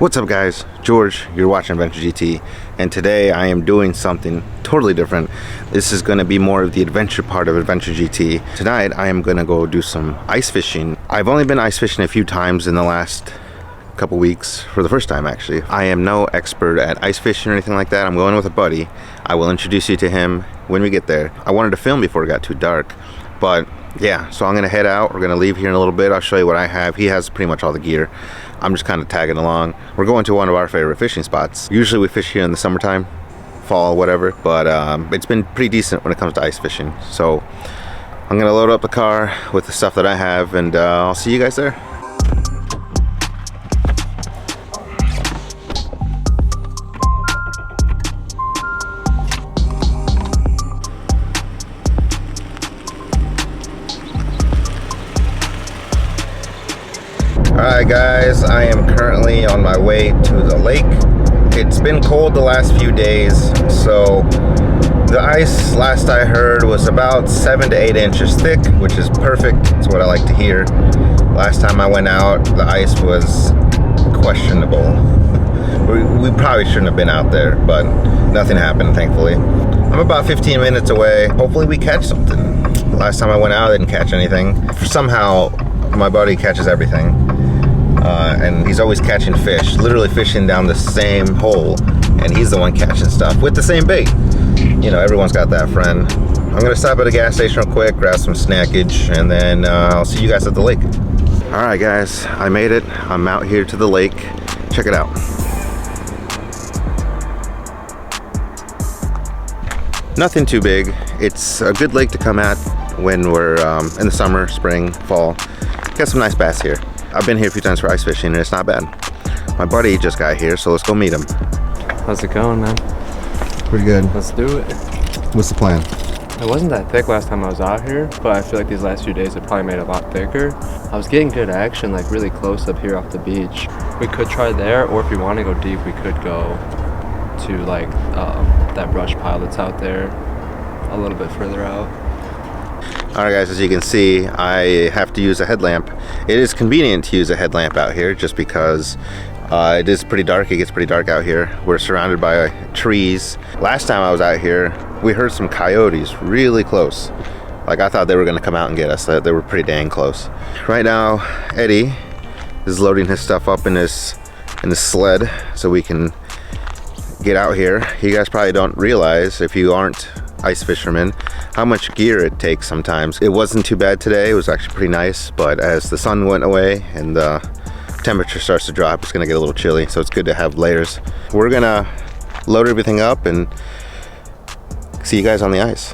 What's up guys, George, you're watching Adventure GT, and today I am doing something totally different. This is going to be more of the adventure part of Adventure GT. Tonight I am going to go do some ice fishing. I've only been ice fishing a few times in the last couple weeks, for the first time actually. I am no expert at ice fishing or anything like that. I'm going with a buddy. I will introduce you to him when we get there. I wanted to film before it got too dark, but yeah, so I'm going to head out. We're going to leave here in a little bit. I'll show you what I have. He has pretty much all the gear. I'm just kind of tagging along. We're going to one of our favorite fishing spots. Usually we fish here in the summertime, fall, whatever, but it's been pretty decent when it comes to ice fishing. So I'm going to load up the car with the stuff that I have, and I'll see you guys there. Alright guys, I am currently on my way to the lake. It's been cold the last few days, so the ice, last I heard, was about 7 to 8 inches thick, which is perfect. It's what I like to hear. Last time I went out, the ice was questionable. We probably shouldn't have been out there, but nothing happened, thankfully. I'm about 15 minutes away. Hopefully we catch something. Last time I went out, I didn't catch anything. Somehow, my buddy catches everything. And he's always catching fish, literally fishing down the same hole, and he's the one catching stuff with the same bait. You know, everyone's got that friend. I'm gonna stop at a gas station real quick, grab some snackage, and then I'll see you guys at the lake. All right guys, I made it. I'm out here to the lake. Check it out. Nothing too big. It's a good lake to come at when we're in the summer, spring, fall. Got some nice bass here. I've been here a few times for ice fishing and it's not bad. My buddy just got here, so let's go meet him. How's it going, man? Pretty good. Let's do it. What's the plan? It wasn't that thick last time I was out here, but I feel like these last few days it probably made it a lot thicker. I was getting good action, like really close up here off the beach. We could try there, or if we want to go deep, we could go to like that brush pile that's out there a little bit further out. Alright guys, as you can see, I have to use a headlamp. It is convenient to use a headlamp out here just because it is pretty dark. It gets pretty dark out here. We're surrounded by trees. Last time I was out here, we heard some coyotes really close. Like I thought they were going to come out and get us. They were pretty dang close. Right now, Eddie is loading his stuff up in his sled so we can get out here. You guys probably don't realize, if you aren't ice fishermen, how much gear it takes sometimes. It wasn't too bad today. It was actually pretty nice, but as the sun went away and the temperature starts to drop, it's gonna get a little chilly, so it's good to have layers. We're gonna load everything up and see you guys on the ice.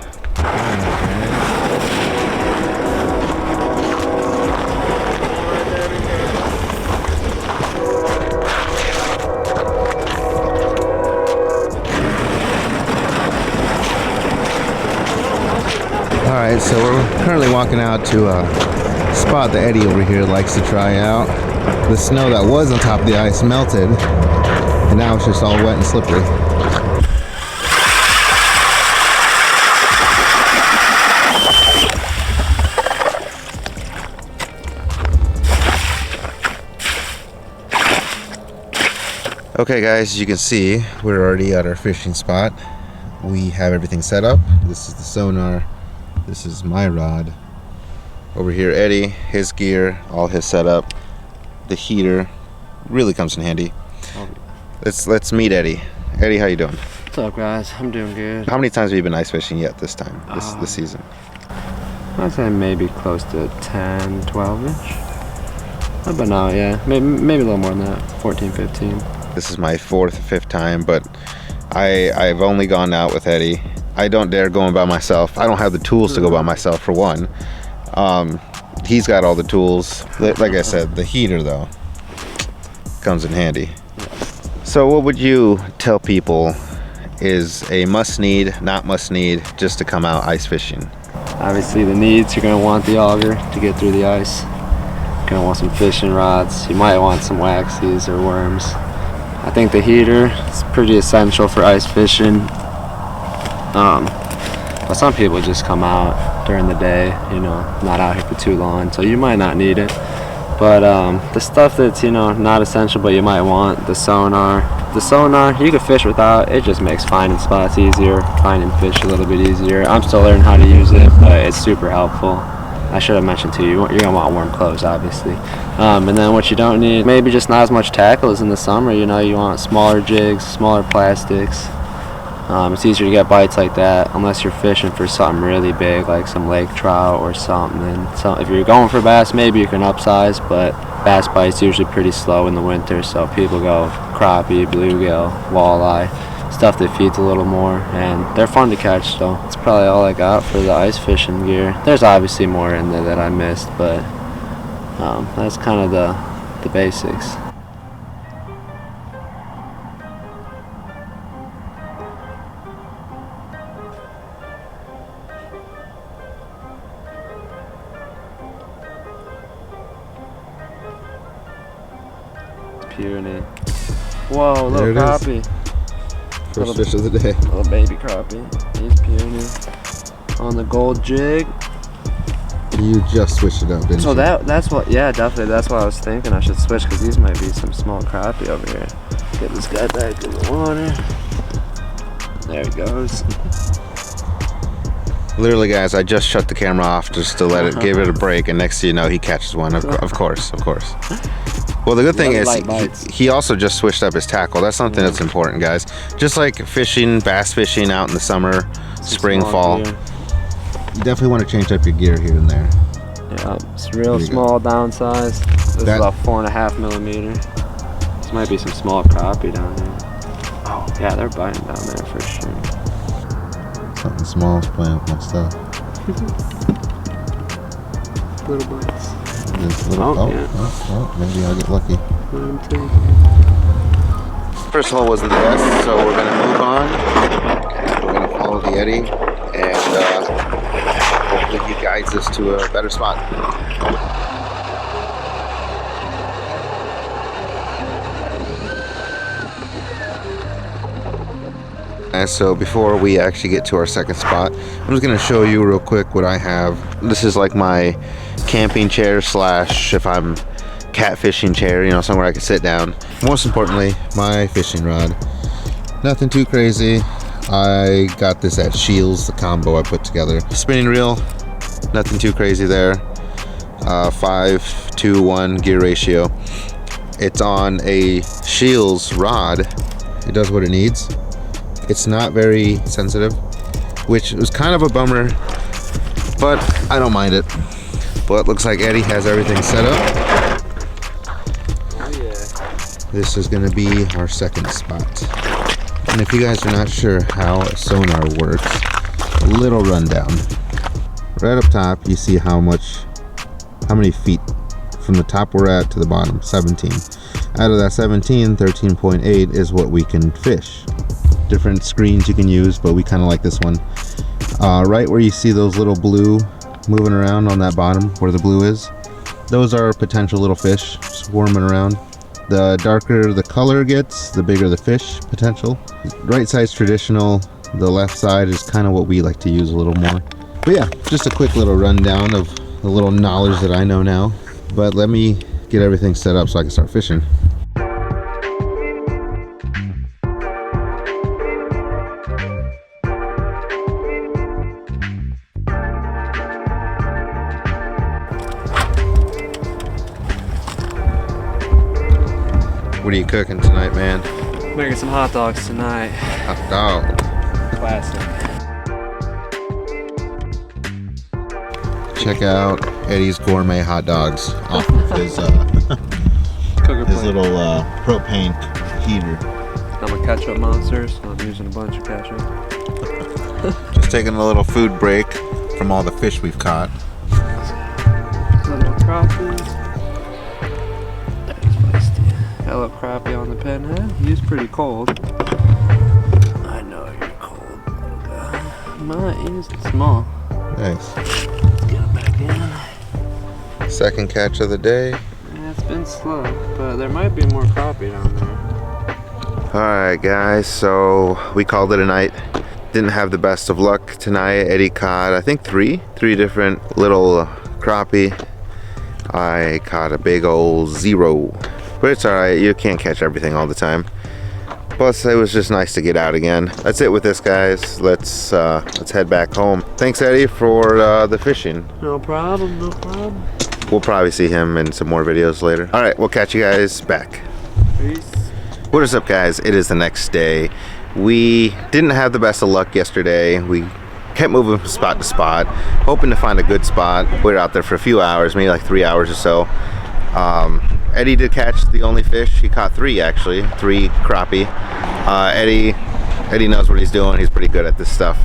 Alright, so we're currently walking out to a spot that Eddie over here likes to try out. The snow that was on top of the ice melted, and now it's just all wet and slippery. Okay guys, as you can see, we're already at our fishing spot. We have everything set up. This is the sonar. This is my rod. Over here, Eddie, his gear, all his setup. The heater really comes in handy. Let's meet Eddie. Eddie, how you doing? What's up, guys? I'm doing good. How many times have you been ice fishing yet this time, this season? I'd say maybe close to 10, 12-ish. But no, yeah, maybe a little more than that, 14, 15. This is my 4th, 5th time, but I've only gone out with Eddie. I don't dare go by myself. I don't have the tools to go by myself, for one. He's got all the tools. Like I said, the heater, though, comes in handy. So what would you tell people is a must-need, not must-need, just to come out ice fishing? Obviously, the needs, you're going to want the auger to get through the ice. You're going to want some fishing rods. You might want some waxies or worms. I think the heater is pretty essential for ice fishing. But some people just come out during the day, you know, not out here for too long, so you might not need it. But the stuff that's, you know, not essential but you might want, the sonar, you can fish without. It just makes finding spots easier, finding fish a little bit easier. I'm still learning how to use it, but it's super helpful. I should have mentioned too, you're gonna want warm clothes, obviously. And then what you don't need, maybe just not as much tackle as in the summer. You know, you want smaller jigs, smaller plastics. It's easier to get bites like that unless you're fishing for something really big, like some lake trout or something. And so if you're going for bass, maybe you can upsize, but bass bites usually pretty slow in the winter, so people go crappie, bluegill, walleye, stuff that feeds a little more, and they're fun to catch. So that's probably all I got for the ice fishing gear. There's obviously more in there that I missed, but that's kind of the basics. Puny. Whoa, little crappie. First fish of the day. Little baby crappie. He's puny. On the gold jig. You just switched it up, didn't you? So that's what, yeah, definitely. That's what I was thinking. I should switch because these might be some small crappie over here. Get this guy back in the water. There he goes. Literally, guys, I just shut the camera off just to let it give it a break, and next thing you know, he catches one. Of course. Well, the good thing is he also just switched up his tackle. That's something that's important, guys. Just like fishing, bass fishing out in the summer, spring, fall. Gear. You definitely want to change up your gear here and there. Yeah, it's real small downsize. This is about 4.5 millimeter. This might be some small crappie down there. Oh, yeah, they're biting down there for sure. Something small is playing with my stuff. Little bites. Maybe I'll get lucky. First hole wasn't the best, so we're going to move on. We're going to follow the eddy, and hopefully he guides us to a better spot. So before we actually get to our second spot, I'm just going to show you real quick what I have. This is like my camping chair slash if I'm catfishing chair, you know, somewhere I can sit down. Most importantly, my fishing rod. Nothing too crazy. I got this at Shields, the combo I put together. Spinning reel, nothing too crazy there. 5-to-1 gear ratio. It's on a Shields rod. It does what it needs. It's not very sensitive, which was kind of a bummer, but I don't mind it. But looks like Eddie has everything set up. Oh yeah. This is gonna be our second spot. And if you guys are not sure how sonar works, a little rundown. Right up top, you see how many feet from the top we're at to the bottom, 17. Out of that 17, 13.8 is what we can fish. Different screens you can use, but we kind of like this one. Right where you see those little blue moving around on that bottom where the blue is, those are potential little fish swarming around. The darker the color gets, the bigger the fish potential. Right side's traditional, the left side is kind of what we like to use a little more. But yeah, just a quick little rundown of the little knowledge that I know now. But let me get everything set up so I can start fishing. What are you cooking tonight, man? Making some hot dogs tonight. Hot dog. Classic. Check out Eddie's gourmet hot dogs off of his little propane heater. I'm a ketchup monster, so I'm using a bunch of ketchup. Just taking a little food break from all the fish we've caught. Little crappies. Got a little crappie on the pinhead. He's pretty cold. I know you're cold, little guy. Mine is small. Nice. Let's get him back in. Second catch of the day. Yeah, it's been slow, but there might be more crappie down there. Alright guys, so we called it a night. Didn't have the best of luck tonight. Eddie caught, I think three different little crappie. I caught a big old 0, but it's alright, you can't catch everything all the time. Plus it was just nice to get out again. That's it with this, guys. Let's head back home. Thanks, Eddie, for the fishing. No problem, no problem. We'll probably see him in some more videos later. Alright, we'll catch you guys back. Peace. What is up, guys? It is the next day. We didn't have the best of luck yesterday. We kept moving from spot to spot, hoping to find a good spot. We were out there for a few hours, maybe like 3 hours or so. Eddie did catch the only fish. He caught 3, actually, 3 crappie. Eddie knows what he's doing. He's pretty good at this stuff.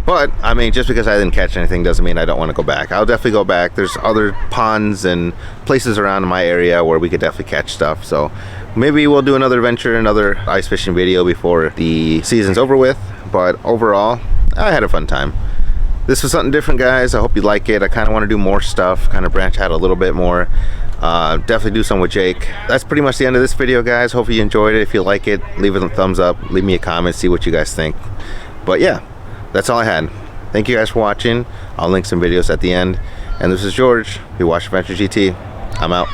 But I mean, just because I didn't catch anything doesn't mean I don't want to go back. I'll definitely go back. There's other ponds and places around in my area where we could definitely catch stuff. So maybe we'll do another venture, another ice fishing video before the season's over with. But overall, I had a fun time. This was something different, guys. I hope you like it. I kind of want to do more stuff, kind of branch out a little bit more. Definitely do some with Jake. That's pretty much the end of this video, guys. Hopefully you enjoyed it. If you like it, leave it a thumbs up, leave me a comment, see what you guys think. But yeah, that's all I had. Thank you guys for watching. I'll link some videos at the end. And this is George. You watch Adventure GT. I'm out.